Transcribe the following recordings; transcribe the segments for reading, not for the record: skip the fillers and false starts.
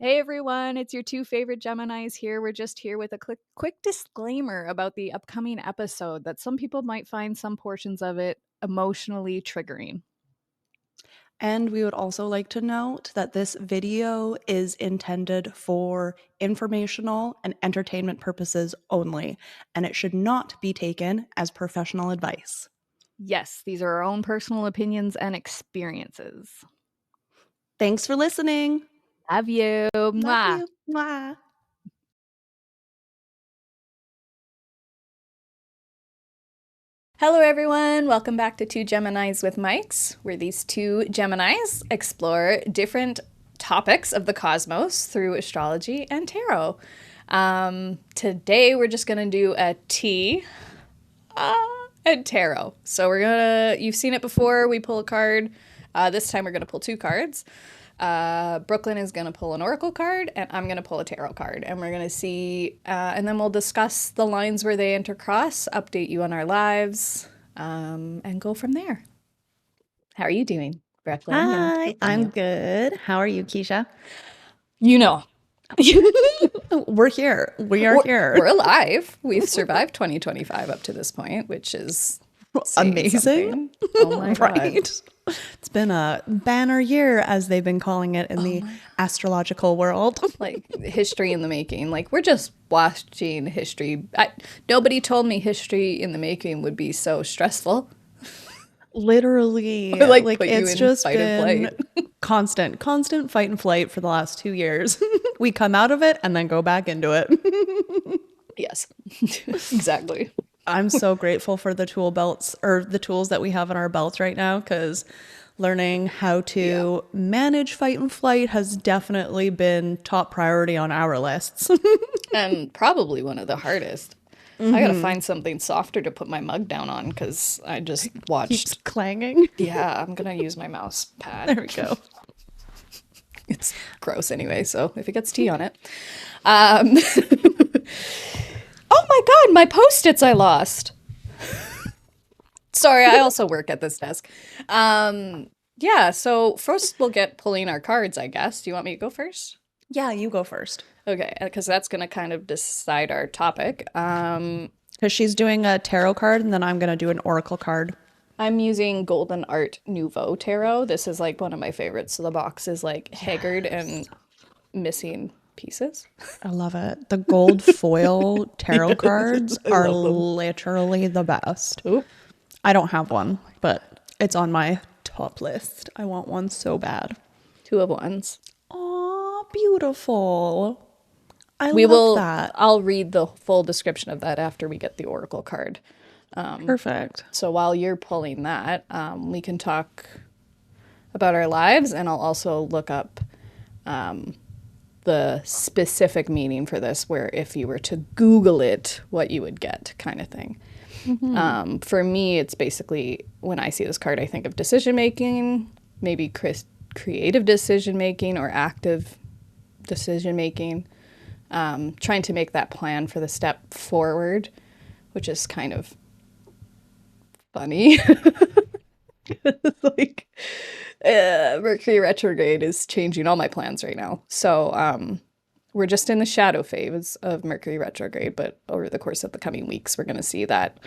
Hey everyone, it's your two favorite Geminis here. We're just here with a quick disclaimer about the upcoming episode that some people might find some portions of it emotionally triggering. And we would also like to note that this video is intended for informational and entertainment purposes only, and it should not be taken as professional advice. Yes, these are our own personal opinions and experiences. Thanks for listening. Love you. Love Mwah. you. Mwah. Hello everyone, welcome back to Two Geminis with Mics, where these two Geminis explore different topics of the cosmos through astrology and tarot. Today we're just gonna do a tea and tarot. So you've seen it before, we pull a card. This time we're gonna pull two cards. Brooklyn is going to pull an oracle card, and I'm going to pull a tarot card. And we're going to see, and then we'll discuss the lines where they intercross, update you on our lives, and go from there. How are you doing, Brooklyn? Hi, I'm good. How are you, Keshia? You know. We're here. We're here. We're alive. We've survived 2025 up to this point, which is amazing. Oh my right? God. It's been a banner year, as they've been calling it in the astrological world. Like history in the making. Like we're just watching history. Nobody told me history in the making would be so stressful. Literally, like it's just been constant fight and flight for the last 2 years. We come out of it and then go back into it. Yes, exactly. I'm so grateful for the tool belts, or the tools that we have in our belts right now, because learning how to manage fight and flight has definitely been top priority on our lists. And probably one of the hardest. I gotta find something softer to put my mug down on, because I just watched. Keeps clanging. Yeah, I'm gonna use my mouse pad. There we go. It's gross anyway, so if it gets tea on it. Oh my God, my Post-its I lost. Sorry, I also work at this desk. Yeah, so first we'll get pulling our cards, I guess. Do you want me to go first? Yeah, you go first. Okay, because that's going to kind of decide our topic. Because she's doing a tarot card, and then I'm going to do an oracle card. I'm using Golden Art Nouveau Tarot. This is like one of my favorites. So the box is like haggard and missing pieces. I love it. The gold foil tarot cards are literally the best. Ooh. I don't have one, but it's on my top list. I want one so bad. 2 of Wands. Aw, beautiful. I love that. I'll read the full description of that after we get the oracle card. Perfect. So while you're pulling that, we can talk about our lives, and I'll also look up the specific meaning for this, where if you were to Google it, what you would get, kind of thing. Mm-hmm. For me, it's basically, when I see this card, I think of decision-making, maybe creative decision-making or active decision-making, trying to make that plan for the step forward, which is kind of funny. Like, Mercury retrograde is changing all my plans right now. So we're just in the shadow phase of Mercury retrograde, but over the course of the coming weeks, we're going to see that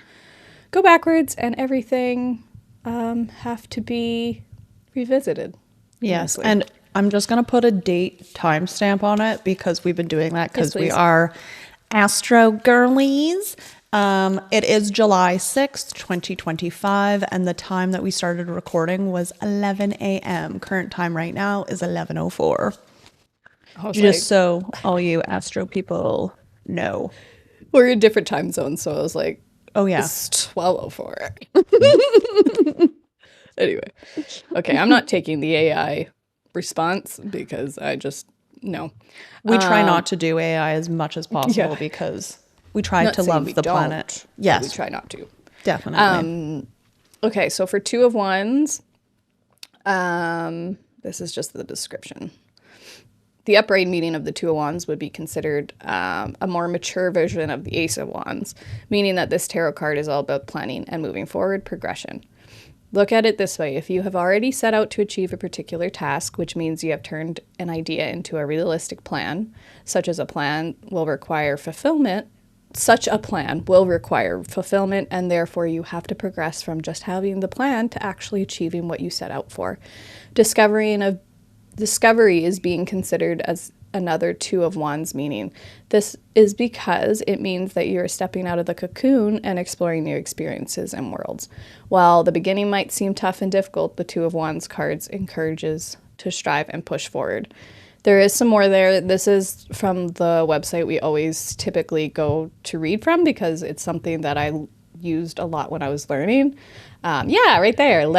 go backwards and everything have to be revisited. Yes, and I'm just going to put a date timestamp on it, because we've been doing that because we are Astro girlies. It is July 6th, 2025, and the time that we started recording was 11 a.m. Current time right now is 11:04. Just so all you Astro people know. We're in different time zones, so I was like, oh yeah, it's 12:04. Anyway, okay, I'm not taking the AI response because I just, no. We try not to do AI as much as possible because we try to love the planet. Yes. We try not to. Definitely. Okay, so for 2 of Wands, this is just the description. The upright meaning of the 2 of Wands would be considered a more mature version of the Ace of Wands, meaning that this tarot card is all about planning and moving forward, progression. Look at it this way. If you have already set out to achieve a particular task, which means you have turned an idea into a realistic plan, such a plan will require fulfillment, and therefore you have to progress from just having the plan to actually achieving what you set out for. Discovery is being considered as another Two of Wands meaning. This is because it means that you're stepping out of the cocoon and exploring new experiences and worlds. While the beginning might seem tough and difficult, the Two of Wands cards encourages to strive and push forward. There is some more there. This is from the website we always typically go to read from because it's something that I used a lot when I was learning. Yeah, right there.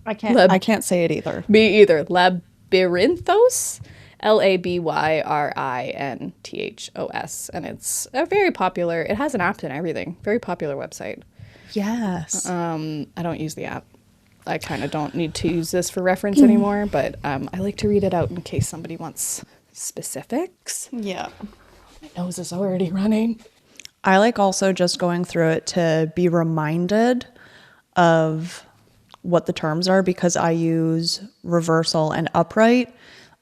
I can't say it either. Me either. Labyrinthos, Labyrinthothos, and it's a very popular. It has an app and everything. Very popular website. Yes. I don't use the app. I kind of don't need to use this for reference anymore, but I like to read it out in case somebody wants specifics. Yeah. My nose is already running. I like also just going through it to be reminded of what the terms are because I use reversal and upright.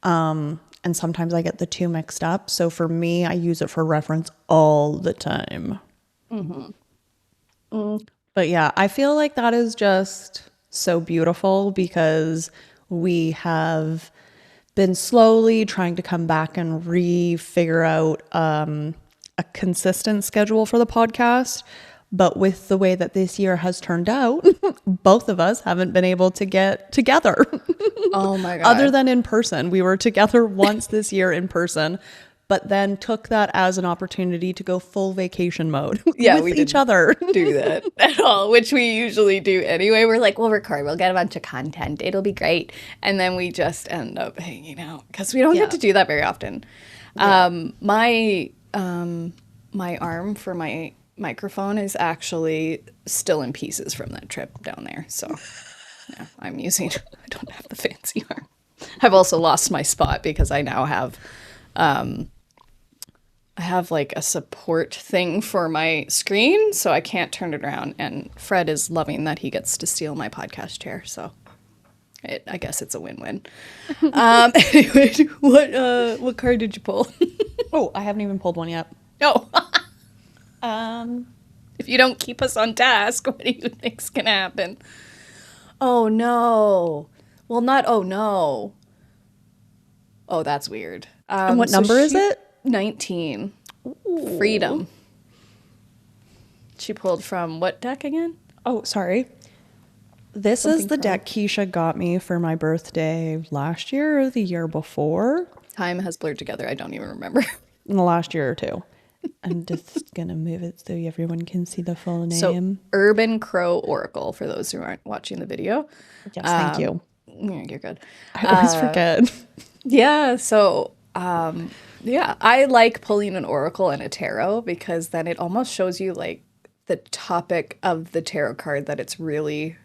And sometimes I get the two mixed up. So for me, I use it for reference all the time. But yeah, I feel like that is just so beautiful because we have been slowly trying to come back and figure out a consistent schedule for the podcast. But with the way that this year has turned out, both of us haven't been able to get together. Oh my God. Other than in person. We were together once this year in person, but then took that as an opportunity to go full vacation mode with each other. Do that at all, which we usually do anyway. We're like, we'll record, we'll get a bunch of content, it'll be great. And then we just end up hanging out because we don't get to do that very often. Yeah. My arm for my microphone is actually still in pieces from that trip down there. So yeah, I don't have the fancy arm. I've also lost my spot because I now have like a support thing for my screen, so I can't turn it around. And Fred is loving that he gets to steal my podcast chair. So I guess it's a win-win. Anyway, what card did you pull? Oh, I haven't even pulled one yet. No. If you don't keep us on task, what do you think's gonna happen? Oh no. Well, not oh no. Oh, that's weird. And what number is it? 19. Ooh. Freedom. She pulled from what deck again? Oh, sorry. This is the deck Keshia got me for my birthday last year or the year before. Time has blurred together. I don't even remember. In the last year or two. I'm just going to move it so everyone can see the full name. So, Urban Crow Oracle, for those who aren't watching the video. Yes, thank you. You're good. I always forget. Yeah, so, I like pulling an oracle and a tarot because then it almost shows you, like, the topic of the tarot card that it's really...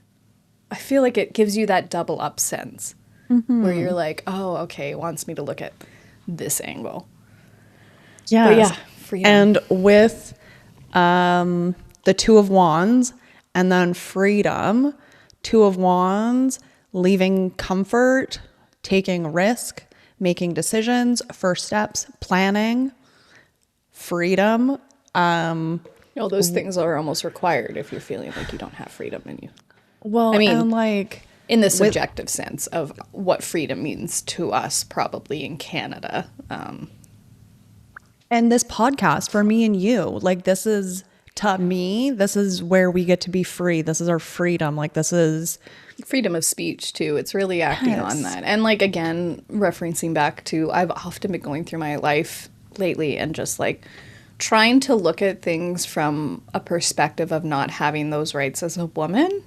I feel like it gives you that double up sense where you're like, oh, okay, it wants me to look at this angle. Yes. But yeah, freedom. And with the Two of Wands and then freedom, Two of Wands, leaving comfort, taking risk, making decisions, first steps, planning, freedom. All those things are almost required if you're feeling like you don't have freedom in you. Well, I mean, and like in the subjective sense of what freedom means to us, probably in Canada. And this podcast for me and you, like this is, to me, this is where we get to be free. This is our freedom. Like this is freedom of speech too. It's really acting on that. And like, again, referencing back to, I've often been going through my life lately and just like trying to look at things from a perspective of not having those rights as a woman.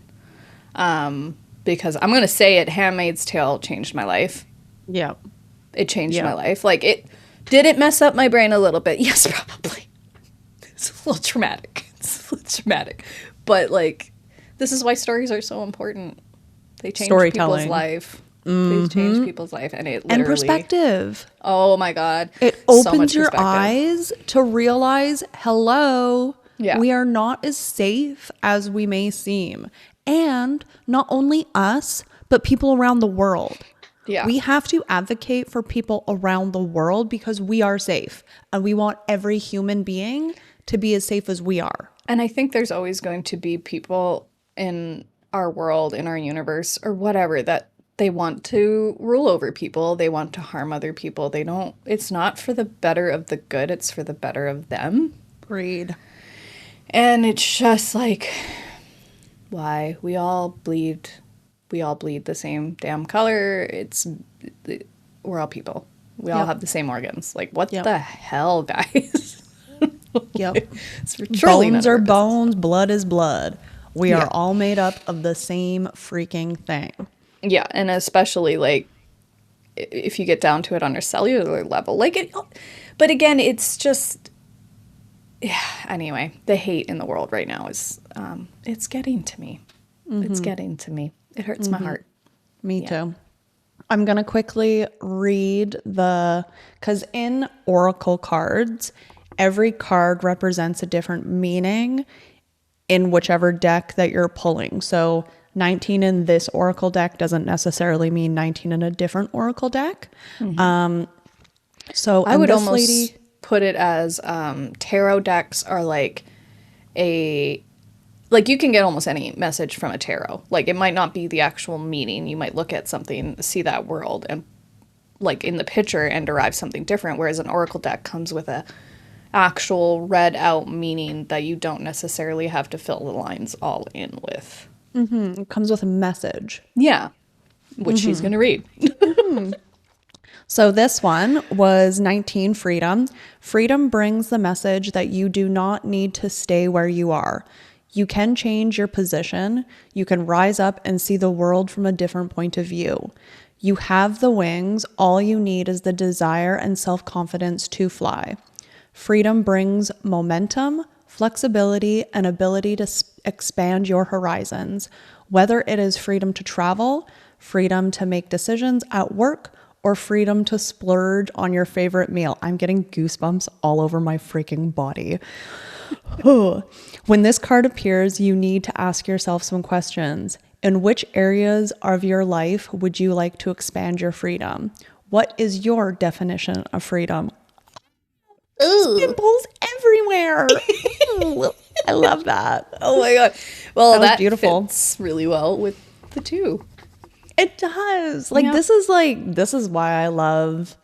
Because I'm going to say it, Handmaid's Tale changed my life. Yeah. It changed my life. Like did it mess up my brain a little bit? Yes, probably. It's a little traumatic. But like, this is why stories are so important. They change people's life. They change people's life. And it literally... And perspective. Oh my God. It opens your eyes to realize, hello, Yeah. We are not as safe as we may seem. And not only us, but people around the world. Yeah. We have to advocate for people around the world because we are safe. And we want every human being to be as safe as we are. And I think there's always going to be people in our world, in our universe, or whatever, that they want to rule over people. They want to harm other people. They don't, it's not for the better of the good, it's for the better of them. Agreed. And it's just like, why? We all bleed the same damn color. We're all people. We all have the same organs. Like, what the hell, guys? Yep. Bones are bones, blood is blood. We are all made up of the same freaking thing. Yeah, and especially, like, if you get down to it on a cellular level. Like, but again, it's just, yeah, anyway, the hate in the world right now is, it's getting to me. It's getting to me. It hurts my heart. Me too. I'm going to quickly read because in oracle cards, every card represents a different meaning in whichever deck that you're pulling. So 19 in this oracle deck doesn't necessarily mean 19 in a different oracle deck. So I would almost put it as tarot decks are like you can get almost any message from a tarot. Like, it might not be the actual meaning. You might look at something, see that world, and like in the picture and derive something different. Whereas an oracle deck comes with a actual read out meaning that you don't necessarily have to fill the lines all in with. It comes with a message. Yeah. Which she's going to read. So this one was 19, freedom. Freedom brings the message that you do not need to stay where you are. You can change your position. You can rise up and see the world from a different point of view. You have the wings. All you need is the desire and self-confidence to fly. Freedom brings momentum, flexibility, and ability to expand your horizons. Whether it is freedom to travel, freedom to make decisions at work, or freedom to splurge on your favorite meal. I'm getting goosebumps all over my freaking body. When this card appears, you need to ask yourself some questions. In which areas of your life would you like to expand your freedom? What is your definition of freedom? Pimples everywhere. I love that. Oh my God. Well, that beautiful. Fits really well with the two. It does. This is why I love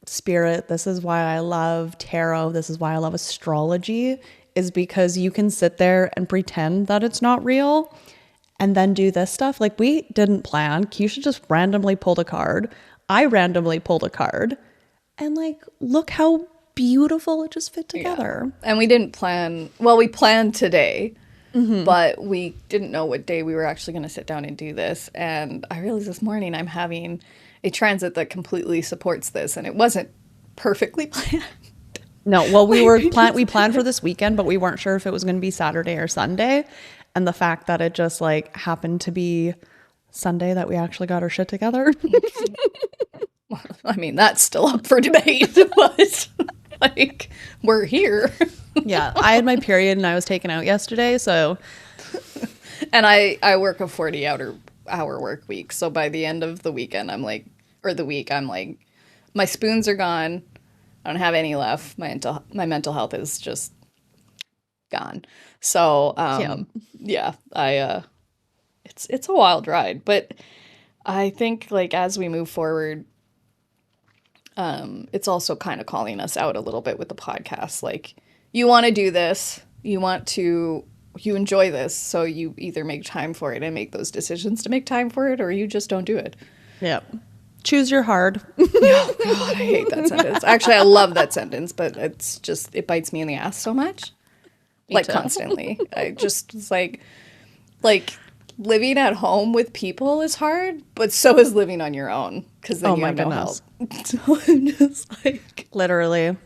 spirit. This is why I love tarot. This is why I love astrology, is because you can sit there and pretend that it's not real and then do this stuff. Like, we didn't plan. Keshia just randomly pulled a card. I randomly pulled a card. And look how beautiful it just fit together. Yeah. And we didn't plan. Well, we planned today, but we didn't know what day we were actually going to sit down and do this. And I realized this morning I'm having a transit that completely supports this, and it wasn't perfectly planned. No, well, we planned for this weekend, but we weren't sure if it was going to be Saturday or Sunday. And the fact that it just happened to be Sunday that we actually got our shit together. I mean, that's still up for debate, but we're here. Yeah, I had my period and I was taken out yesterday, so. And I work a 40-hour work week, so by the end of the weekend, I'm like, my spoons are gone. I don't have any left. My mental health is just gone. So, it's a wild ride, but I think as we move forward, it's also kind of calling us out a little bit with the podcast. You want to do this, you enjoy this, so you either make time for it and make those decisions to make time for it, or you just don't do it. Yep. Choose your hard. Oh God, I hate that sentence. Actually, I love that sentence, but it bites me in the ass so much. Constantly. I just was like living at home with people is hard, but so is living on your own, because then you have no help. So I'm just literally.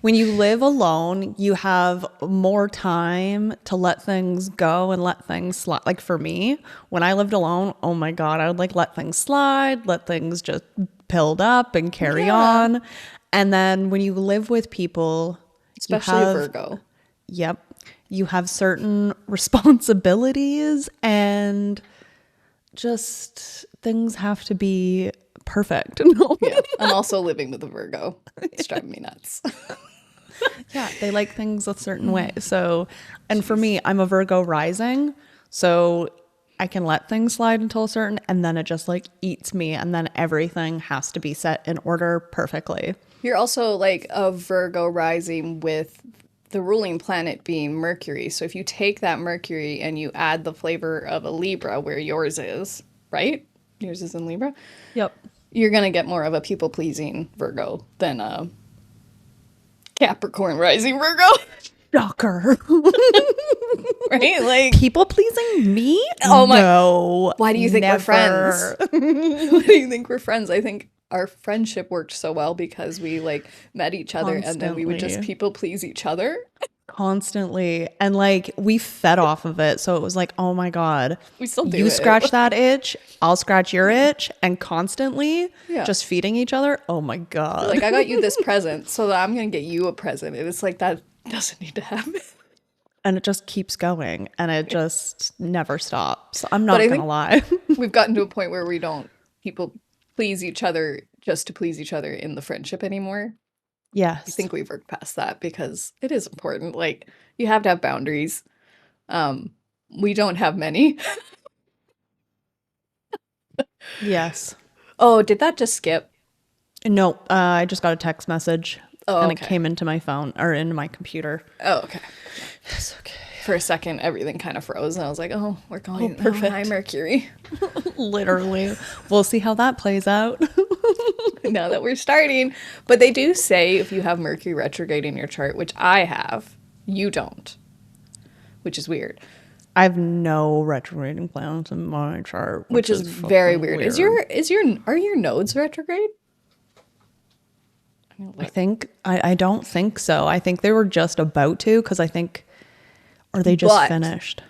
When you live alone, you have more time to let things go and let things slide. For me, when I lived alone, oh my God, I would let things slide, let things just build up and carry on. And then when you live with people, especially a Virgo. Yep. You have certain responsibilities and just things have to be perfect. Yeah. I'm also living with a Virgo. It's driving me nuts. Yeah, they like things a certain way. So, and for me, I'm a Virgo rising, so I can let things slide until a certain, and then it just like eats me, and then everything has to be set in order perfectly. You're also like a Virgo rising with the ruling planet being Mercury. So if you take that Mercury and you add the flavor of a Libra where yours is, right? Yours is in Libra. Yep. You're going to get more of a people-pleasing Virgo than a Capricorn rising Virgo. Shocker. Right? Like, People pleasing me? oh my. No. Why do you think we're friends? never. Why do you think we're friends? I think our friendship worked so well because we like met each other and then we would just Constantly. people please each other. Constantly. And like we fed off of it. So it was like, oh my God. We still do You it. scratch that itch, I'll scratch your itch. And constantly Yeah. just feeding each other. Oh my God. Like, I got you this present, so that I'm going to get you a present. And it's like, that doesn't need to happen. And it just keeps going and it just never stops. I'm not But I going to lie. We've gotten to a point where we don't people please each other just to please each other in the friendship anymore. Yes. I think we've worked past that because it is important. Like, you have to have boundaries. We don't have many. Yes. Oh, did that just skip? No, I just got a text message Oh, and okay. it came into my phone or into my computer. Oh, okay. It's okay. For a second, everything kind of froze, and I was like, "Oh, we're going. Oh, perfect. Hi, Mercury." Literally. We'll see how that plays out. Now that we're starting, but they do say if you have Mercury retrograde in your chart, which I have, you don't, which is weird. I have no retrograding planets in my chart, Which is very fucking weird. Are your nodes retrograde? I don't think so. I think they were just about to because I think, or they just But finished.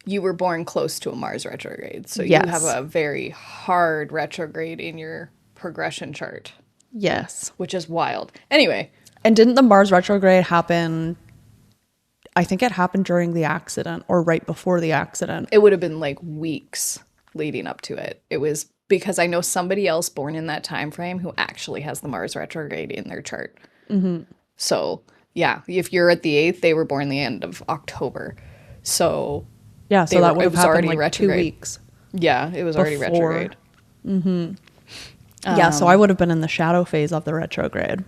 you were born close to a Mars retrograde, so Yes. you have a very hard retrograde in your progression chart, Yes. which is wild. Anyway, And didn't the Mars retrograde happen? I think it happened during the accident or right before the accident. it would have been like weeks leading up to it. It was because I know somebody else born in that time frame who actually has the Mars retrograde in their chart. Mm-hmm. So yeah, if you're at the 8th, they were born the end of October. So Yeah, so that would have happened like retrograde. 2 weeks. Yeah, it was already Before. retrograde. Yeah, so I would have been in the shadow phase of the retrograde.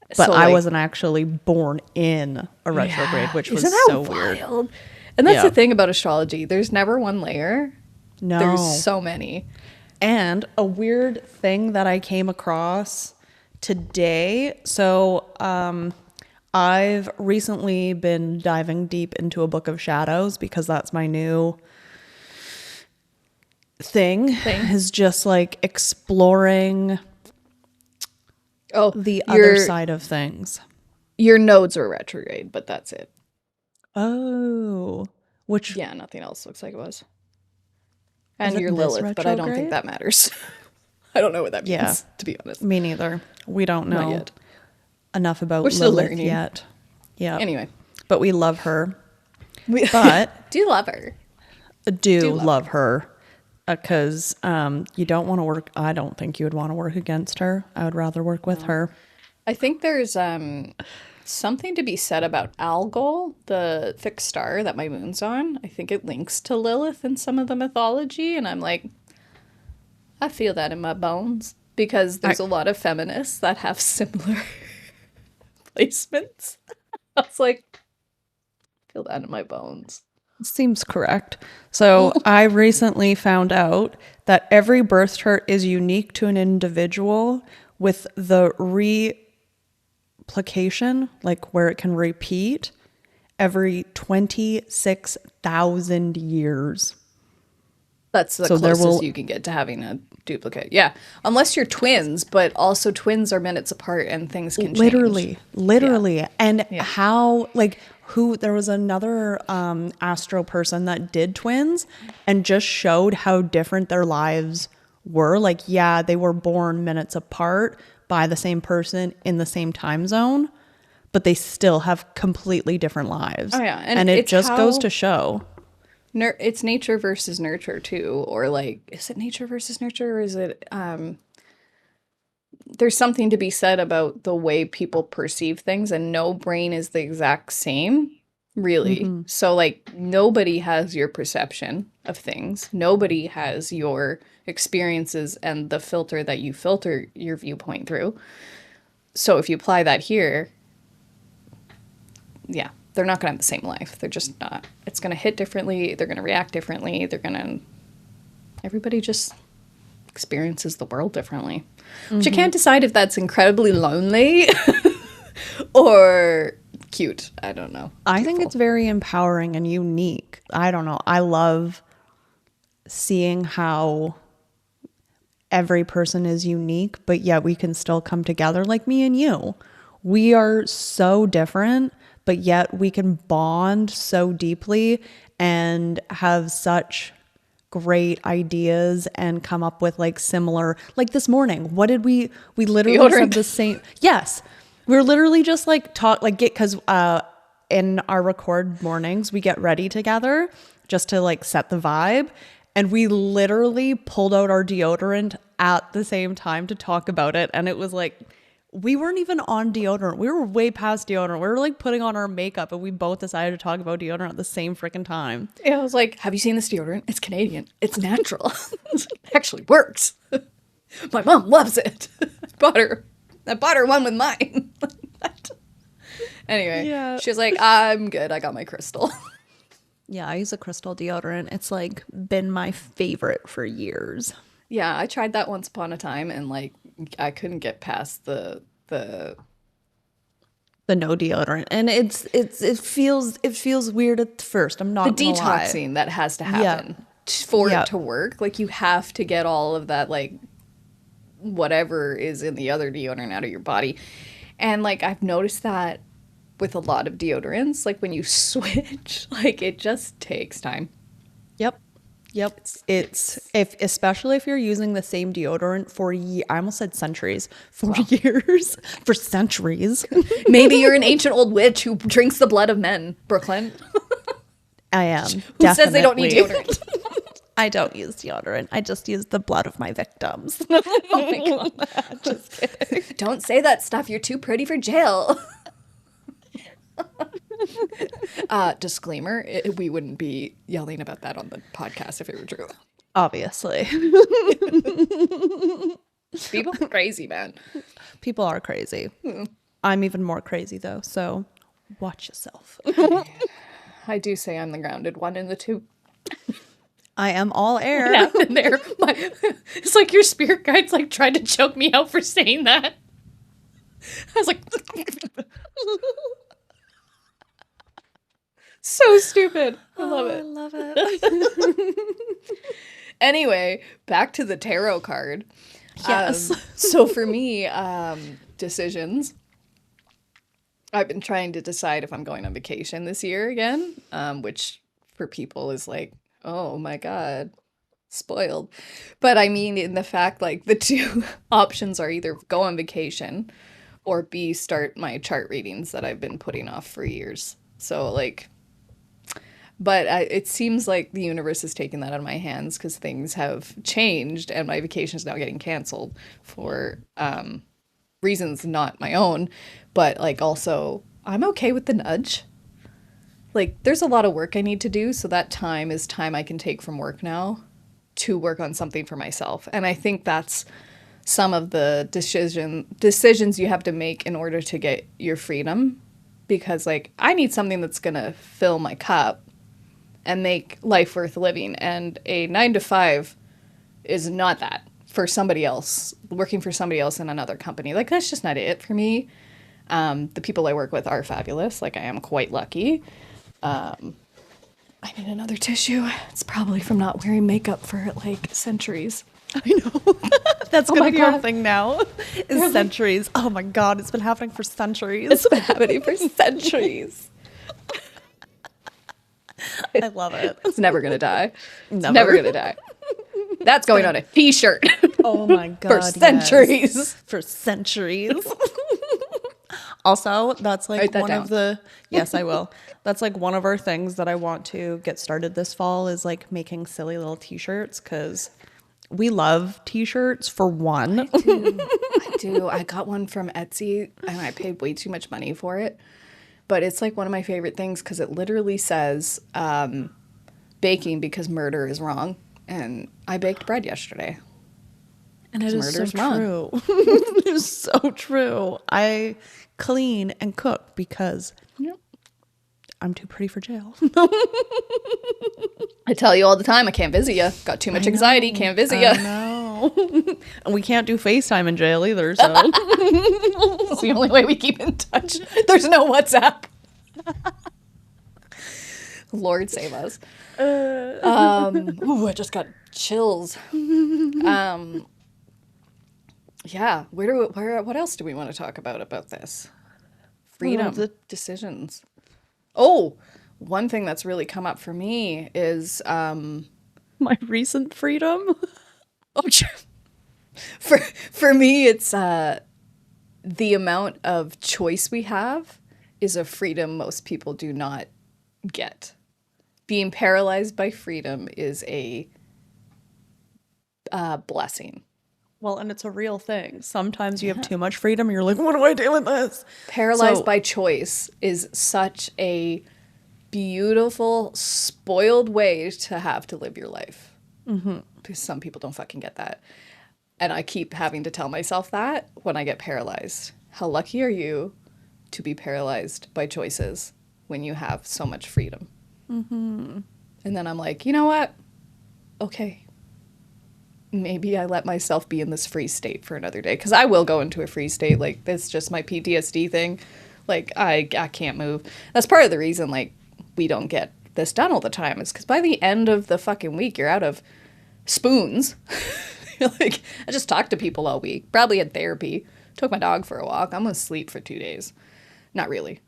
But So, I like, wasn't actually born in a retrograde, which was Isn't that so weird. wild? And that's Yeah. the thing about astrology. There's never one layer. No. There's so many. And a weird thing that I came across today. So I've recently been diving deep into a book of shadows because that's my new thing. Is just like exploring Oh, the other side of things. Your nodes are retrograde, but that's it. Oh, which Yeah, nothing else looks like it was. And it your this Lilith, but I don't think retrograde? that matters. I don't know what that means, Yeah. to be honest. me neither. We don't Not know yet. enough about We're still Lilith learning. yet. Yeah. Anyway. But we love her. We But do love her. do love love her because you don't want to work. I don't think you would want to work against her. I would rather work with her. I think there's something to be said about Algol, the fixed star that my moon's on. I think it links to Lilith in some of the mythology, and I'm like, I feel that in my bones because there's a lot of feminists that have similar placements. I was like, I feel that in my bones. Seems correct. So I recently found out that every birth chart is unique to an individual with the replication, like where it can repeat every 26,000 years. That's the So there closest will- you can get to having a duplicate. Yeah. Unless you're twins, but also twins are minutes apart and things can change. Literally. And how, like, who, there was another astro person that did twins and just showed how different their lives were. Like, yeah, they were born minutes apart by the same person in the same time zone, but they still have completely different lives. Oh yeah, and it just goes to show. It's nature versus nurture too, or like, is it nature versus nurture, or is it there's something to be said about the way people perceive things, and no brain is the exact same, really. So like, nobody has your perception of things, nobody has your experiences and the filter that you filter your viewpoint through. So if you apply that here, yeah, they're not going to have the same life. They're just not. It's going to hit differently. They're going to react differently. Everybody just experiences the world differently. But you can't decide if that's incredibly lonely or cute. I don't know. I think it's very empowering and unique. I don't know. I love seeing how every person is unique, but yet we can still come together, like me and you. We are so different, but yet we can bond so deeply and have such great ideas and come up with like similar, like this morning, what did we literally said the same. Yes. We're literally just like because in our record mornings, we get ready together just to like set the vibe. And we literally pulled out our deodorant at the same time to talk about it. And it was like, we weren't even on deodorant. We were way past deodorant. We were like putting on our makeup, and we both decided to talk about deodorant at the same freaking time. Yeah, I was like, have you seen this deodorant? It's Canadian. It's natural. It actually works. My mom loves it. I bought her one with mine. Anyway, yeah. She was like, I'm good. I got my crystal. Yeah, I use a crystal deodorant. It's like been my favorite for years. Yeah, I tried that once upon a time, and like I couldn't get past the no deodorant, and it feels weird at first. I'm not the detoxing that has to happen for it to work. Like, you have to get all of that, like, whatever is in the other deodorant out of your body. And like, I've noticed that with a lot of deodorants, like when you switch, like it just takes time. Yep. Especially if you're using the same deodorant for I almost said centuries. Years. For centuries. Maybe you're an ancient old witch who drinks the blood of men, Brooklyn. I am. Who says they don't need deodorant? I don't use deodorant. I just use the blood of my victims. Oh my God. Just kidding. Don't say that stuff. You're too pretty for jail. Disclaimer, we wouldn't be yelling about that on the podcast if it were true. Obviously. People are crazy, man. People are crazy. I'm even more crazy, though, so watch yourself. I do say I'm the grounded one in the two. I am all air. Yeah, and there. It's like your spirit guide's like tried to choke me out for saying that. I was like... So stupid. I love it. I love it. Anyway, back to the tarot card. Yes. So for me, decisions. I've been trying to decide if I'm going on vacation this year again, which for people is like, oh my God, spoiled. But I mean, in the fact, like, the two options are either go on vacation or B, start my chart readings that I've been putting off for years. So like... But it seems like the universe is taking that out of my hands because things have changed and my vacation is now getting canceled for reasons not my own. But like, also, I'm okay with the nudge. Like, there's a lot of work I need to do. So that time is time I can take from work now to work on something for myself. And I think that's some of the decisions you have to make in order to get your freedom. Because like, I need something that's going to fill my cup and make life worth living. And a 9-to-5 is not that for somebody else, working for somebody else in another company. Like, that's just not it for me. The people I work with are fabulous. Like, I am quite lucky. I need another tissue. It's probably from not wearing makeup for like centuries. I know. That's going to be our thing now. Is centuries. Oh my God, it's been happening for centuries. It's been happening for centuries. I love it. It's never going to die. Never going to die. That's going on a t-shirt. Oh my God. For centuries. Yes. For centuries. Also, that's like Write that one down. of the, yes, I will. That's like one of our things that I want to get started this fall is like making silly little t-shirts because we love t-shirts for one. I do. I do. I got one from Etsy and I paid way too much money for it. But it's like one of my favorite things because it literally says baking because murder is wrong. And I baked bread yesterday. And it is so murder's wrong. true. It is so true. I clean and cook because I'm too pretty for jail. I tell you all the time, I can't visit you. Got too much anxiety, can't visit you. No. And we can't do FaceTime in jail either, so. It's the only way we keep in touch. There's no WhatsApp. Lord save us. Ooh, I just got chills. Yeah, what else do we want to talk about this? Freedom, decisions. Oh, one thing that's really come up for me is My recent freedom. oh, for me it's the amount of choice we have is a freedom most people do not get. Being paralyzed by freedom is a blessing. Well, and it's a real thing. Sometimes you have too much freedom and you're like, what do I do with this? Paralyzed by choice is such a beautiful, spoiled way to have to live your life. Mm-hmm. Because some people don't fucking get that. And I keep having to tell myself that when I get paralyzed. How lucky are you to be paralyzed by choices when you have so much freedom? Mm-hmm. And then I'm like, you know what? Okay. Maybe I let myself be in this free state for another day. Because I will go into a free state. Like, it's just my PTSD thing. Like, I can't move. That's part of the reason, like, we don't get this done all the time. Is because by the end of the fucking week, you're out of spoons. Like, I just talked to people all week. Probably had therapy. Took my dog for a walk. I'm going to sleep for 2 days. Not really.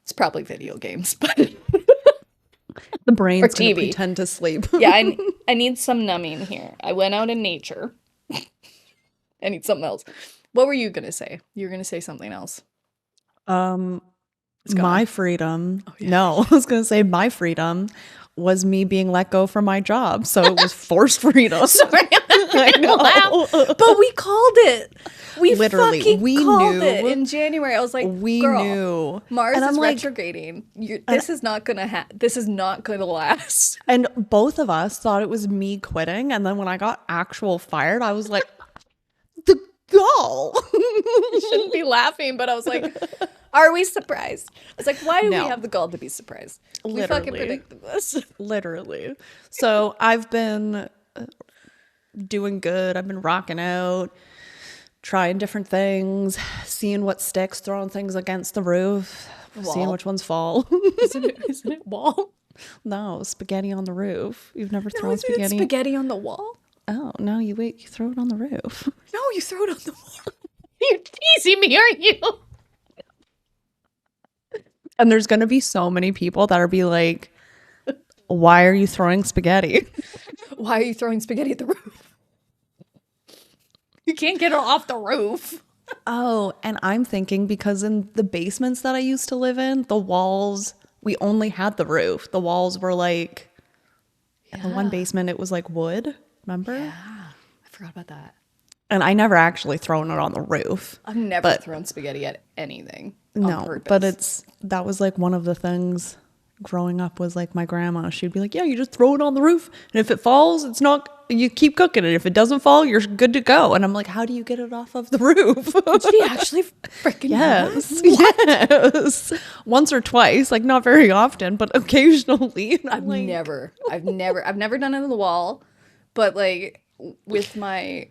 It's probably video games, but... The brain's going to pretend to sleep. Yeah, I need some numbing here. I went out in nature. I need something else. What were you going to say? You were going to say something else. My freedom. Oh, yeah. No, I was going to say my freedom was me being let go from my job. So it was forced freedom. Sorry, I know. But we called it. We literally called it in January. I was like, girl, knew. Mars is retrograding. This is not gonna last. And both of us thought it was me quitting. And then when I got actual fired, I was like, the gall. I shouldn't be laughing, but I was like, are we surprised? I was like, why do we have the gall to be surprised? Literally. We fucking predicted this. Literally. So I've been doing good. I've been rocking out. Trying different things, seeing what sticks, throwing things against the roof, seeing which ones fall. Isn't it wall? No, spaghetti on the roof. You've never thrown spaghetti? Spaghetti on the wall? Oh, no, you throw it on the roof. No, you throw it on the wall. You're teasing me, aren't you? And there's going to be so many people that are be like, why are you throwing spaghetti? Why are you throwing spaghetti at the roof? You can't get it off the roof. Oh, and I'm thinking because in the basements that I used to live in, the walls, we only had the roof. The walls were like, in the one basement, it was like wood. Remember? Yeah, I forgot about that. And I never actually thrown it on the roof. I've never thrown spaghetti at anything. No, but that was like one of the things growing up was like my grandma. She'd be like, yeah, you just throw it on the roof. And if it falls, you keep cooking it. If it doesn't fall, you're good to go. And I'm like, how do you get it off of the roof? Did she actually freaking Yes. Once or twice, like not very often, but occasionally. I've never done it on the wall, but like with my,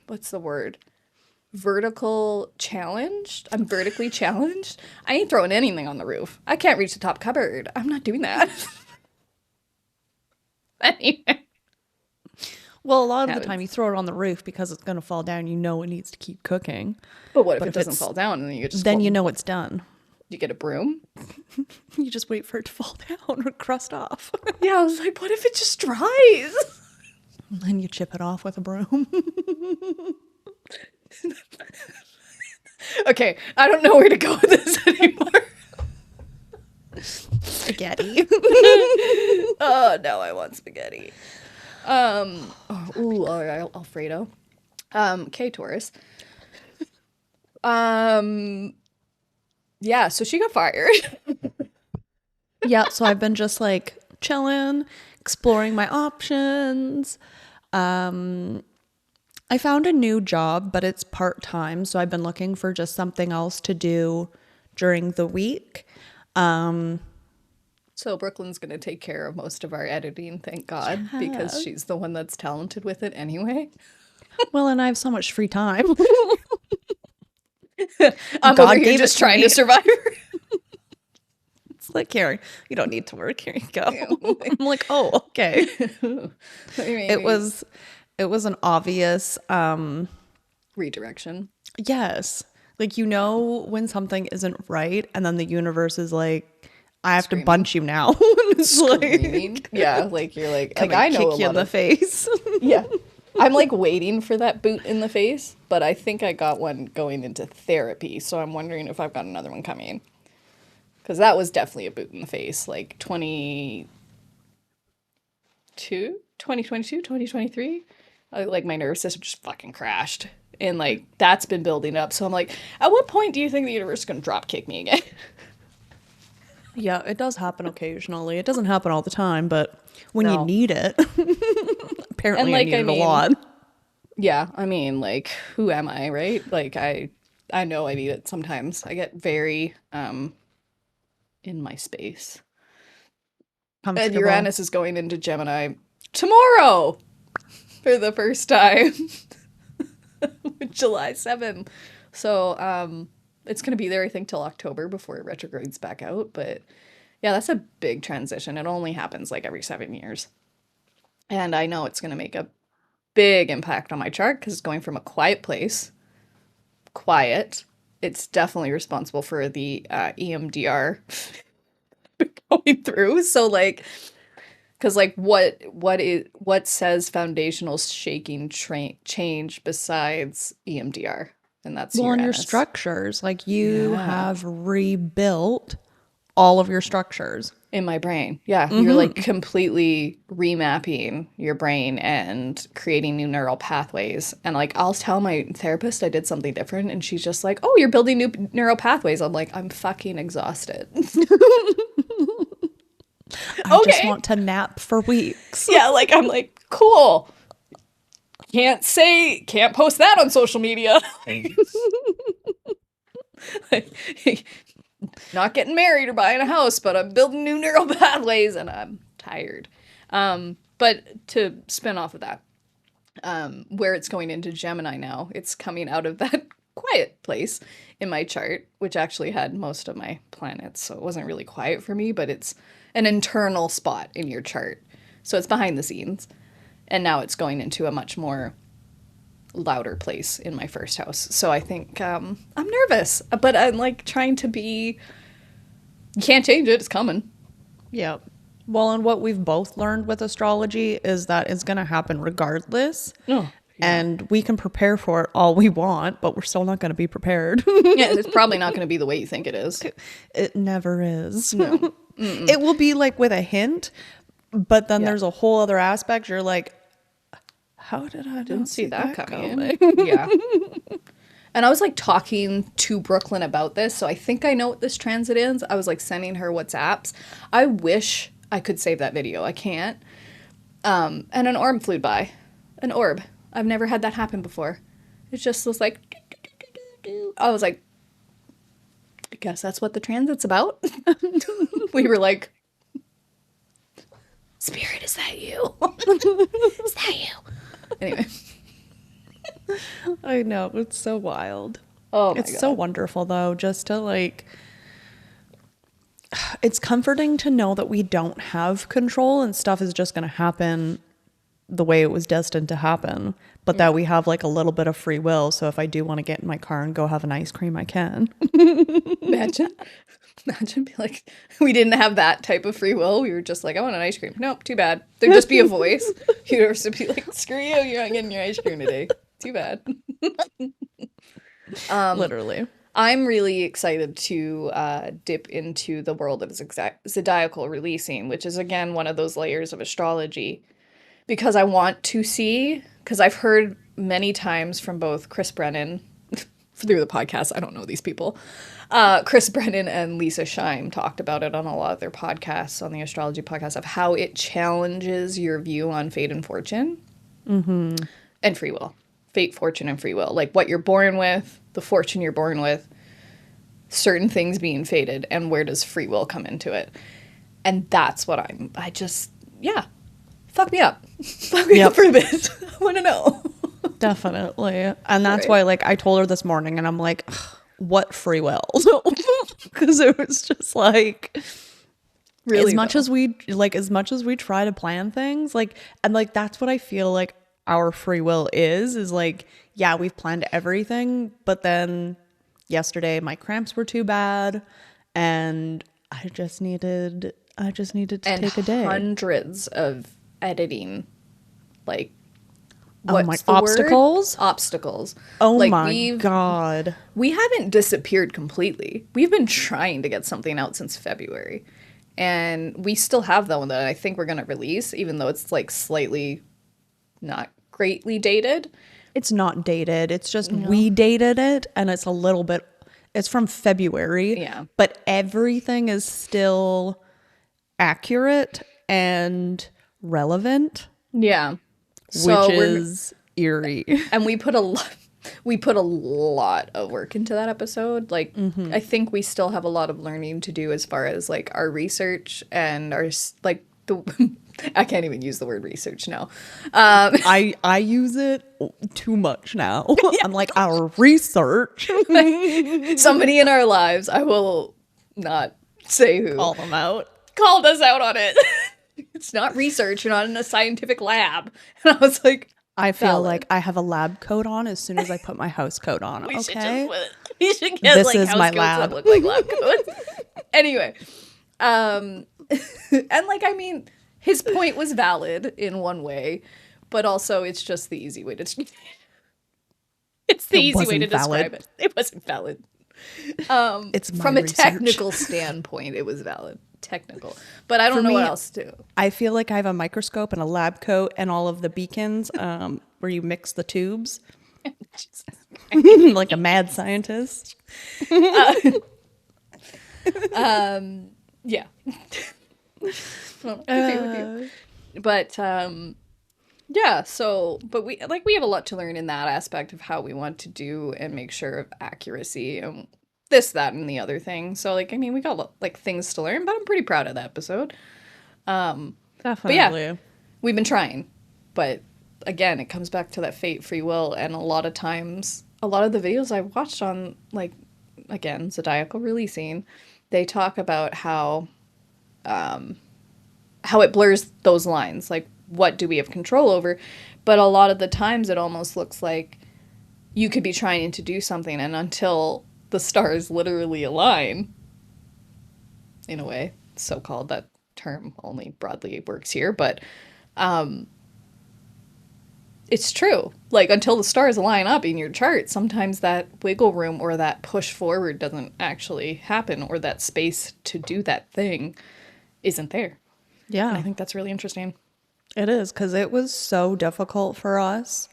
what's the word? Vertical challenged. I'm vertically challenged. I ain't throwing anything on the roof. I can't reach the top cupboard. I'm not doing that. Anyway. Well, a lot of the time you throw it on the roof because it's going to fall down. You know it needs to keep cooking. But what if it doesn't fall down and then you just you know it's done. You get a broom? You just wait for it to fall down or crust off. Yeah, I was like, what if it just dries? And then you chip it off with a broom. Okay, I don't know where to go with this anymore. Spaghetti. Oh no, I want spaghetti. Alfredo. Okay, Taurus. Yeah, so she got fired. Yeah, so I've been just like chilling, exploring my options. I found a new job, but it's part-time, so I've been looking for just something else to do during the week. So Brooklyn's gonna take care of most of our editing, thank God, because she's the one that's talented with it anyway. Well, and I have so much free time. I'm God over here gave just it to trying me. to survive. It's like, here, you don't need to work. Here you go. I'm like, oh, okay. It was an obvious redirection. yes. Like, you know when something isn't right and then the universe is like, I have to bunch you now. It's Screaming. like, Yeah, like you're like I know kick you in the face. Yeah. I'm like waiting for that boot in the face, but I think I got one going into therapy, so I'm wondering if I've got another one coming. Because that was definitely a boot in the face, like 2022, 2023. Like my nervous system just fucking crashed. And like that's been building up. So I'm like, at what point do you think the universe is going to drop kick me again? Yeah, it does happen occasionally. It doesn't happen all the time, but when you need it, apparently I need it a lot. Yeah, I mean, like, who am I, right? Like, I know I need it sometimes. I get very in my space. And Uranus is going into Gemini tomorrow for the first time. July 7th. So, it's going to be there, I think, till October before it retrogrades back out. But yeah, that's a big transition. It only happens like every 7 years. And I know it's going to make a big impact on my chart because it's going from a quiet place. Quiet. It's definitely responsible for the EMDR going through. So like, because like what says foundational shaking change besides EMDR? And that's well, and your structures, like you have rebuilt all of your structures in my brain. Yeah, you're like completely remapping your brain and creating new neural pathways. And like I'll tell my therapist I did something different, and she's just like, "Oh, you're building new neural pathways." I'm like, "I'm fucking exhausted." I just want to nap for weeks. Yeah, like I'm like, cool. Can't post that on social media. Not getting married or buying a house, but I'm building new neural pathways and I'm tired. But to spin off of that, where it's going into Gemini now, it's coming out of that quiet place in my chart, which actually had most of my planets. So it wasn't really quiet for me, but it's an internal spot in your chart. So it's behind the scenes. And now it's going into a much more louder place in my first house. So I think I'm nervous, but I'm like trying to be, you can't change it. It's coming. Yeah. Well, and what we've both learned with astrology is that it's going to happen regardless. Oh, yeah. And we can prepare for it all we want, but we're still not going to be prepared. Yeah, it's probably not going to be the way you think it is. It never is. No. It will be like with a hint, but then there's a whole other aspect. You're like, how did I didn't see that coming? Yeah. And I was like talking to Brooklyn about this, so I think I know what this transit is. I was like sending her WhatsApps. I wish I could save that video. I can't. And an orb flew by. An orb. I've never had that happen before. It just was like, I was like, I guess that's what the transit's about. We were like, Spirit, is that you? Is that you? Anyway. I know, it's so wild. Oh my It's God. so wonderful though, just to like, it's comforting to know that we don't have control and stuff is just going to happen the way it was destined to happen, but that we have like a little bit of free will. So if I do want to get in my car and go have an ice cream, I can. Imagine be like, we didn't have that type of free will. We were just like, I want an ice cream. Nope, too bad. There'd just be a voice. You'd have to be like, screw you, you're not getting your ice cream today. Too bad. Literally. I'm really excited to dip into the world of zodiacal releasing, which is, again, one of those layers of astrology, because I want to see, because I've heard many times from both Chris Brennan, through the podcast, I don't know these people, Chris Brennan and Lisa Scheim talked about it on a lot of their podcasts, on the astrology podcast, of how it challenges your view on fate and fortune and free will. Fate, fortune, and free will. Like what you're born with, the fortune you're born with, certain things being fated, and where does free will come into it? And that's what fuck me up. Fuck me up for a bit. I want to know. Definitely. And that's why, like, I told her this morning, and I'm like, what free will? Because it was just like, really, as much as we try to plan things, like, and like, that's what I feel like our free will is like, yeah, we've planned everything, but then yesterday my cramps were too bad, and I just needed to take a day. Hundreds of editing, like, obstacles? Obstacles. Oh, like, my God. We haven't disappeared completely. We've been trying to get something out since February. And we still have that one that I think we're going to release, even though it's like slightly not greatly dated. It's not dated. It's just we dated it, and it's a little bit, it's from February. Yeah. But everything is still accurate and relevant. Yeah. So which is eerie. And we put a lot of work into that episode. Like, I think we still have a lot of learning to do as far as like our research and our like the I can't even use the word research now. I use it too much now. Yeah. I'm like, our research. Somebody in our lives, I will not say who, call them out, called us out on it. It's not research. You're not in a scientific lab. And I was like, I feel like I have a lab coat on as soon as I put my house coat on. We okay, should get this like is house my coats lab. that look like lab coats. Anyway, and like, I mean, his point was valid in one way, but also it's just the easy way to. It's the easy way to describe it. It wasn't valid. It's from a technical standpoint, it was valid. Technical, but I don't know what else to do. I feel like I have a microscope and a lab coat and all of the beacons where you mix the tubes. Like a mad scientist. Yeah. But yeah, so but we have a lot to learn in that aspect of how we want to do and make sure of accuracy and this, that, and the other thing. So, like, I mean, we got like things to learn, but I'm pretty proud of that episode. Definitely. But yeah, we've been trying, but again, it comes back to that fate, free will, and a lot of times, a lot of the videos I've watched on, like, again, zodiacal releasing, they talk about how it blurs those lines, like, what do we have control over? But a lot of the times, it almost looks like you could be trying to do something, and until the stars literally align, in a way, so-called, that term only broadly works here, but it's true. Like, until the stars line up in your chart, sometimes that wiggle room or that push forward doesn't actually happen, or that space to do that thing isn't there. Yeah. And I think that's really interesting. It is, because it was so difficult for us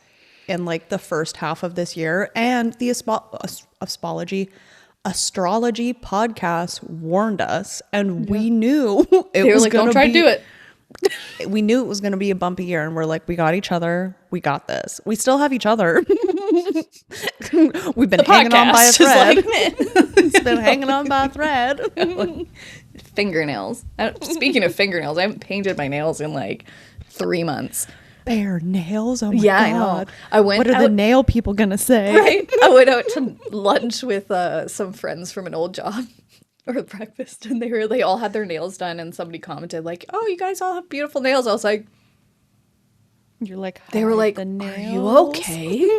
in like the first half of this year, and the astrology podcast warned us, and we knew it was like, don't try to do it. We knew it was going to be a bumpy year, and we're like, we got each other, we got this. We still have each other. We've been hanging on by a thread. It's been hanging on by a thread. Fingernails. Speaking of fingernails, I haven't painted my nails in like 3 months. Bare nails? Oh my God. I know. What are the nail people gonna say? Right? I went out to lunch with some friends from an old job, or breakfast, and they all had their nails done, and somebody commented like, "Oh, you guys all have beautiful nails." I was like, "You're like," they were like, "Are you okay?"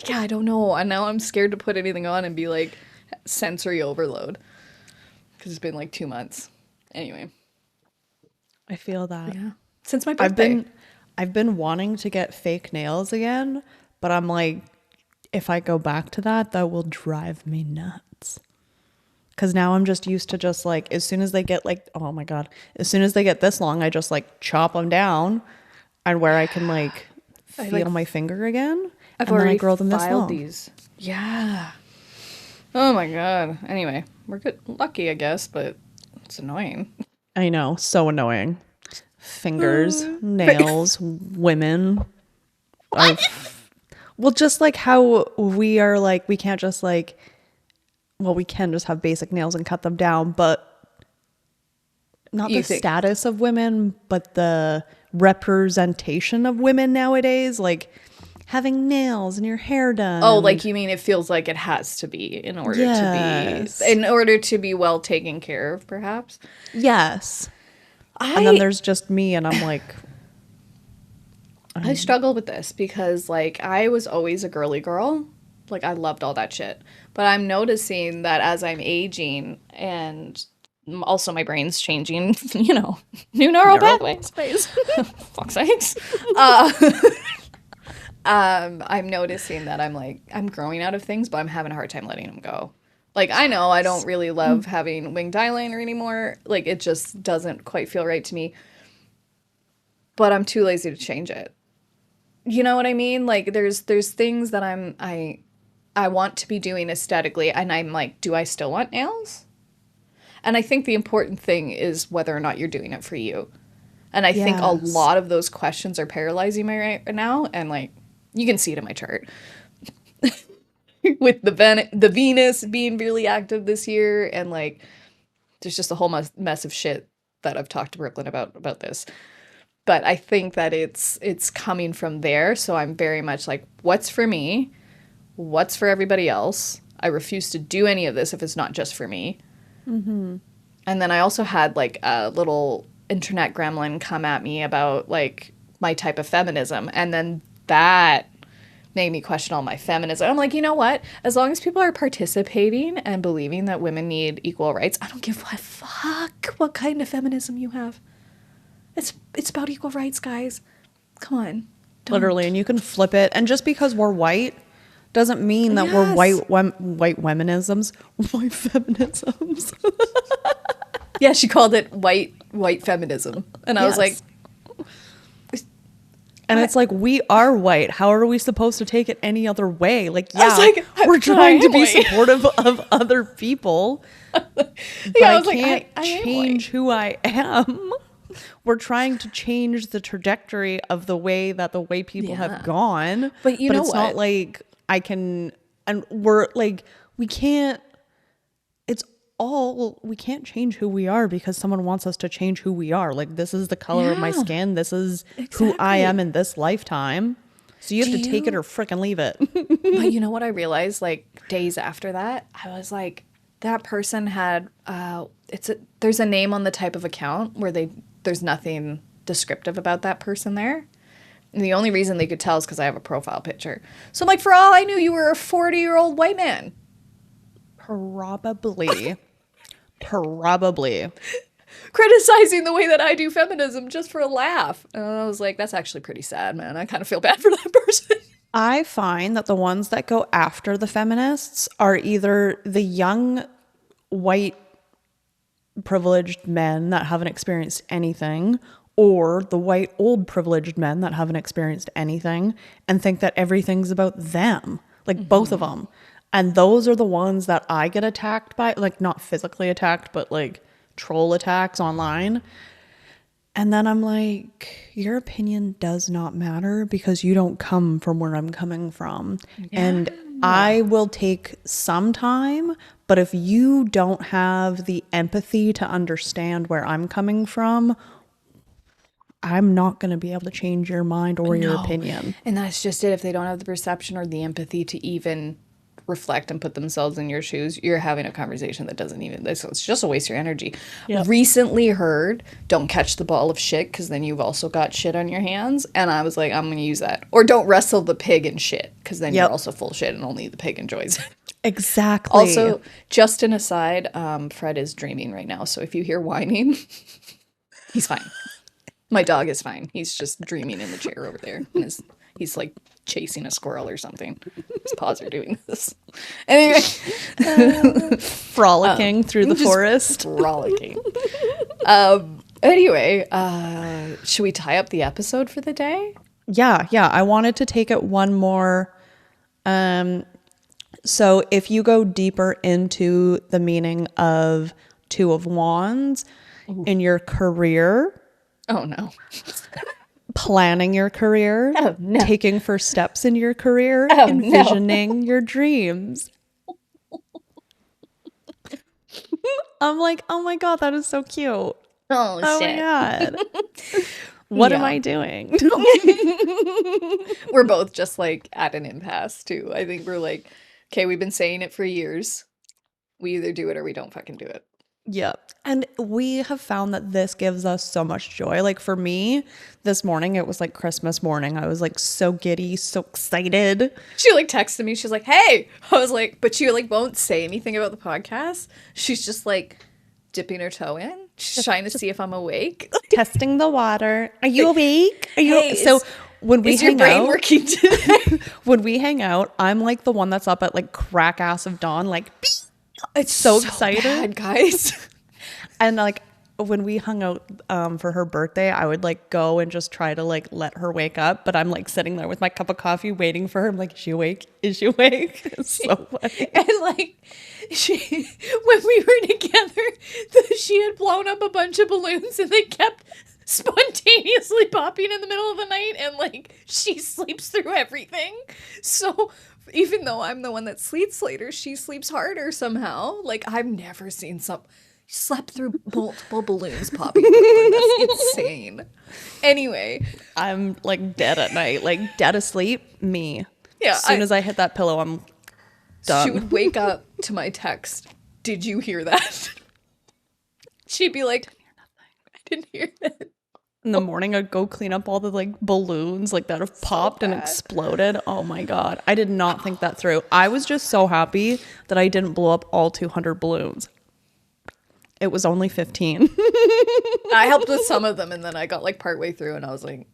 Yeah, I don't know. And now I'm scared to put anything on and be like sensory overload, because it's been like 2 months. Anyway, I feel that. Yeah. Since my birthday. I've been wanting to get fake nails again, but I'm like, if I go back to that, that will drive me nuts. Because now I'm just used to just like, as soon as they get like, oh my God, as soon as they get this long, I just like chop them down and where I can like feel my finger again. I've and already then I grow them this filed long. these. Yeah. Oh my God. Anyway, we're good. Lucky, I guess, but it's annoying. I know. So annoying. Fingers, nails, women. Well, just like how we are like, we can't just like, well, we can just have basic nails and cut them down, but not the status of women, but the representation of women nowadays, like having nails and your hair done. Oh, like you mean it feels like it has to be in order to be well taken care of, perhaps? Yes. And then there's just me, and I'm like, I struggle with this because like I was always a girly girl. Like I loved all that shit. But I'm noticing that as I'm aging and also my brain's changing, you know, new neural pathways. Fuck's sakes. I'm noticing that I'm growing out of things, but I'm having a hard time letting them go. Like, I know I don't really love having winged eyeliner anymore. Like, it just doesn't quite feel right to me. But I'm too lazy to change it. You know what I mean? Like, there's things that I want to be doing aesthetically, and I'm like, do I still want nails? And I think the important thing is whether or not you're doing it for you. And I think a lot of those questions are paralyzing me right now, and like, you can see it in my chart. With the Venus being really active this year, and like there's just a whole mess of shit that I've talked to Brooklyn about this. But I think that it's coming from there, so I'm very much like, what's for me? What's for everybody else? I refuse to do any of this if it's not just for me. Mm-hmm. And then I also had like a little internet gremlin come at me about like my type of feminism, and then that made me question all my feminism. I'm like, you know what? As long as people are participating and believing that women need equal rights, I don't give a fuck what kind of feminism you have. It's about equal rights, guys. Come on. Literally, and you can flip it. And just because we're white doesn't mean that we're white feminisms. White feminisms. Yeah, she called it white feminism. And I was like, and it's like, we are white. How are we supposed to take it any other way? Like, we're trying to be supportive of other people. But I can't change who I am. We're trying to change the trajectory of the way people have gone. But you know it's not like I can, and we're like, we can't change who we are because someone wants us to change who we are. Like, this is the color of my skin. This is who I am in this lifetime. So you have to take it or frickin' leave it. But you know what I realized, like, days after that? I was like, that person had, there's a name on the type of account where there's nothing descriptive about that person there. And the only reason they could tell is because I have a profile picture. So I'm like, for all I knew, you were a 40-year-old white man. Probably. Criticizing the way that I do feminism just for a laugh. And I was like, that's actually pretty sad, man. I kind of feel bad for that person. I find that the ones that go after the feminists are either the young white privileged men that haven't experienced anything, or the white old privileged men that haven't experienced anything and think that everything's about them. Like, both of them. And those are the ones that I get attacked by, like, not physically attacked, but like troll attacks online. And then I'm like, your opinion does not matter because you don't come from where I'm coming from. Yeah. And I will take some time, but if you don't have the empathy to understand where I'm coming from, I'm not going to be able to change your mind or your opinion. And that's just it. If they don't have the perception or the empathy to even reflect and put themselves in your shoes, you're having a conversation that doesn't even, it's just a waste of your energy. Yep. Recently heard, don't catch the ball of shit because then you've also got shit on your hands. And I was like, I'm going to use that. Or don't wrestle the pig in shit because then you're also full shit and only the pig enjoys it. Exactly. Also, just an aside, Fred is dreaming right now. So if you hear whining, he's fine. My dog is fine. He's just dreaming in the chair over there. And He's like chasing a squirrel or something. His paws are doing this. Anyway. Frolicking through the forest. Frolicking. Anyway, should we tie up the episode for the day? Yeah. I wanted to take it one more. So if you go deeper into the meaning of Two of Wands in your career. Oh, no. Planning your career. Oh, no. Taking first steps in your career. Oh, envisioning your dreams. I'm like, oh my God, that is so cute. Oh my shit. God. What am I doing? We're both just like at an impasse too. I think we're like, okay, we've been saying it for years. We either do it or we don't fucking do it. Yep. And we have found that this gives us so much joy. Like for me, this morning, it was like Christmas morning. I was like so giddy, so excited. She like texted me. She's like, hey. I was like, but she like won't say anything about the podcast. She's just like dipping her toe in. She's trying to see if I'm awake. Testing the water. Are you awake? Are you Hey, so when we is hang your brain out, working today? when we hang out, I'm like the one that's up at like crack ass of dawn, like it's so excited, bad, guys. And like when we hung out for her birthday, I would like go and just try to like let her wake up, but I'm like sitting there with my cup of coffee waiting for her. I'm like, is she awake? Is she awake? It's so funny. And like when we were together, she had blown up a bunch of balloons and they kept spontaneously popping in the middle of the night, and like she sleeps through everything. So even though I'm the one that sleeps later, she sleeps harder somehow. Like I've never seen slept through multiple balloons popping. That's insane. Anyway, I'm like dead at night, like dead asleep. Me. Yeah. As soon as I hit that pillow, I'm done. She would wake up to my text. Did you hear that? She'd be like, I didn't hear that. In the morning, I'd go clean up all the like balloons like that have popped and exploded. Oh my God. I did not think that through. I was just so happy that I didn't blow up all 200 balloons. It was only 15. I helped with some of them, and then I got like partway through and I was like,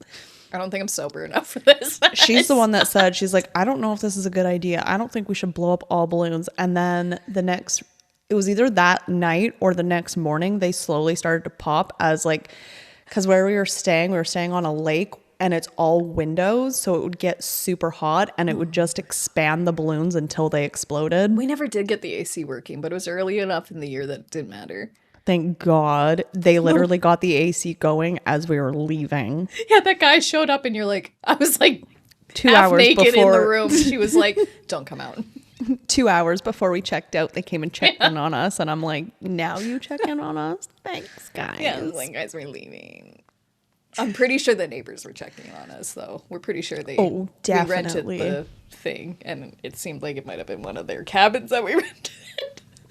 I don't think I'm sober enough for this. She's the one that said, she's like, I don't know if this is a good idea. I don't think we should blow up all balloons. And then it was either that night or the next morning, they slowly started to pop as like, because where we were staying on a lake and it's all windows. So it would get super hot and it would just expand the balloons until they exploded. We never did get the AC working, but it was early enough in the year that it didn't matter. Thank God. They literally got the AC going as we were leaving. Yeah, that guy showed up and you're like, I was like 2 half hours naked before in the room. She was like, don't come out. 2 hours before we checked out, they came and checked in on us. And I'm like, now you check in on us? Thanks, guys. Yeah, I was like, guys, we're leaving. I'm pretty sure the neighbors were checking on us, though. We're pretty sure we rented the thing. And it seemed like it might have been one of their cabins that we rented.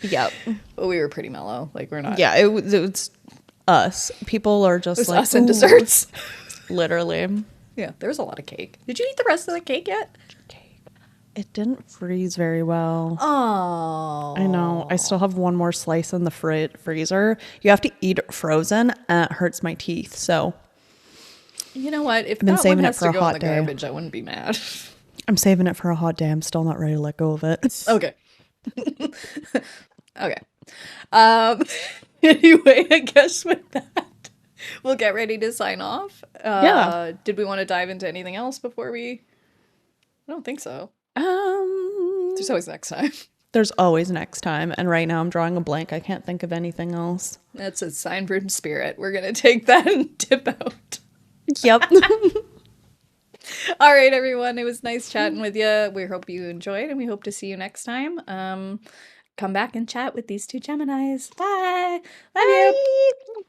Yep. But we were pretty mellow. Like, we're not. Yeah, it was us. People are just like us and desserts. Literally. Yeah, there was a lot of cake. Did you eat the rest of the cake yet? It didn't freeze very well. Oh. I know. I still have one more slice in the freezer. You have to eat it frozen, and it hurts my teeth. So, you know what? If I've been that saving one it has for to a go in hot the day. garbage, I wouldn't be mad. I'm saving it for a hot day. I'm still not ready to let go of it. Okay. Okay. Anyway, I guess with that, we'll get ready to sign off. Yeah. Did we want to dive into anything else before we? I don't think so. There's always next time. There's always next time. And right now I'm drawing a blank. I can't think of anything else. That's a sign from spirit. We're going to take that and dip out. Yep. All right, everyone. It was nice chatting with you. We hope you enjoyed, and we hope to see you next time. Come back and chat with these two Geminis. Bye. Love you.